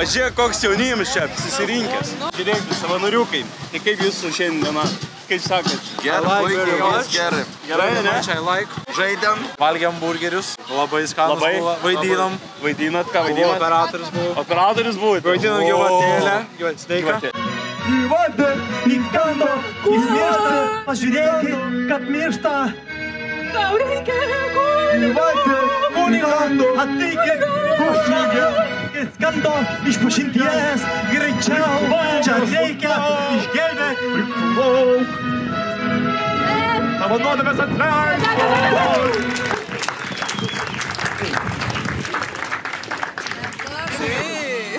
Pažiūrėk, koks jaunimas čia susirinkęs. Žiūrėkit, savanoriukai. Tai kaip jūsų šiandieną? Kaip sakat? Gerai, gerai. Gerai, ne? Žaidėm, valgėm burgerius. Labai skanus buvo. Vaidinam. Vaidinat, ką vaidinat? Operatorius buvo. Operatorius buvo. Vaidinam gyvatėlę. Sveiką. Gyvatė įkando į miestą, pažiūrėkit, kad miršta. Tau reikia gyvatė įkando, ateikit, košygė. Skando išpažinties, greičiau, čia reikia išgelbėt. Tavo nuodėmės atleis.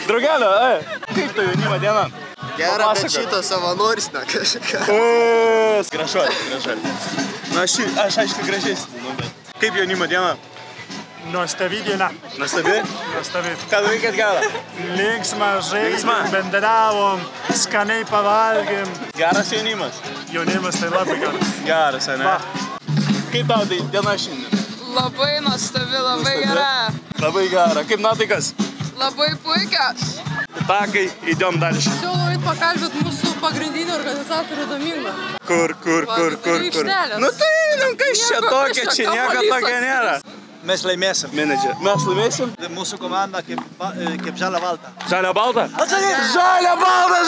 Draugelio, kaip tai jaunimo diena? Gera, bet šito savanoris ne kažką. Gražuolė. Na, aš aišku gražesnį, bet kaip jaunimo diena? Nuostabi diena. Nuostabi? Nuostabi. Ką veikėt gerą? Linksma, žaidėm, bendravom, skaniai pavalgėm. Geras jaunimas? Jaunimas tai labai geras. Geras, ne? Kaip tau tai diena šiandien? Labai nuostabi, labai gera. Labai gera. Kaip nuotaikas? Labai puikios. Takai, įdėm dalį. Siūlau eit pakalbėt mūsų pagrindinį organizatorių Domingą. Kur? Nu tai, kas čia tokia, čia nieko tokia nėra. Mes laimėsim. Menedžer. Mes laimėsim? Mūsų komanda kaip žalia balta. Žalia balta? Žalia balta!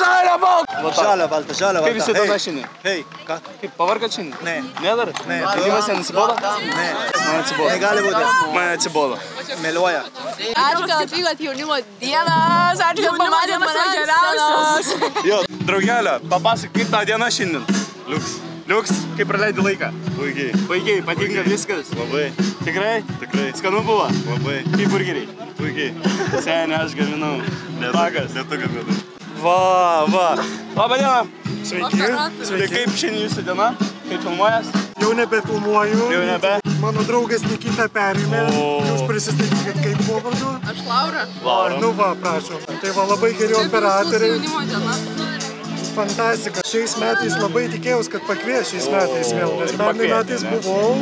Žalia balta. Kaip visi diena šiandien? Hei, ką? Kaip pavargat šiandien? Ne. Nedar? Ne. Žaidimas neatsibodo? Ne. Man atsibodo. Negali būti. Man atsibodo. Mėliuoja. Ačiū, kad atvykot jaunimo dienas. Ačiū, kad pamatėt mane geriausias. Jo, draugelio, papasakok, kaip tau diena šiandien? Liuks, kaip praleidi laiką? Puikiai, patinka viskas? Labai. Tikrai? Tikrai. Skanu buvo? Labai. Kaip burgeriai? Puikiai. Senė, aš gaminau. Takas. Lietu gaminau. Va. Labą dieną. Sveiki. Tai kaip šiandien jūsų diena? Kaip filmuojas? Jau nebefilmuoju. Jau nebe? Mano draugas Nikita perėmė. Jūs prisistatykit, kaip buvo vardu? Aš Laura. Nu va, prašom. Tai va, labai geri operatoriai. Jaunimo diena. Fantastika. Šiais metais labai tikėjaus, kad pakvies šiais metais vėl. Nes pernai metais buvau.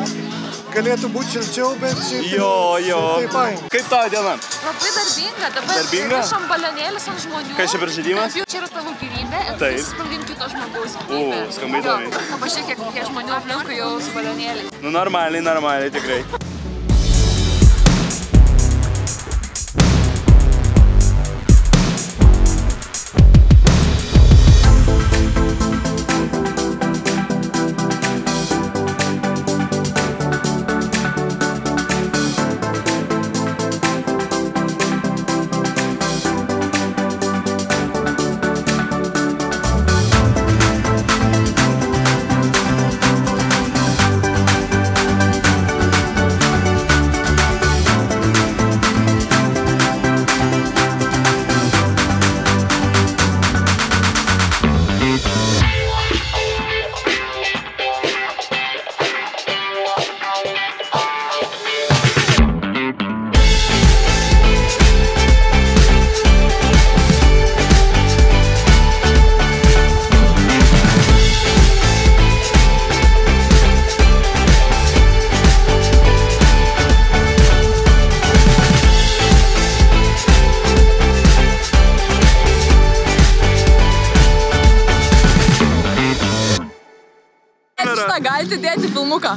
Galėtų būti šilčiau, bet šiaip tai fain. Kaip tavo diena? Labai darbinga. Dabar rišam balionėlius ant žmonių. Kas čia per žaidimas? Čia yra tavo gyvybė ir tu susprogdinti kito žmogaus gyvybę. Skambai įdomiai. Pažiūrėk, kiek žmonių aplinkui jau su balionėliais. Nu normaliai, tikrai. Galite dėti filmuką.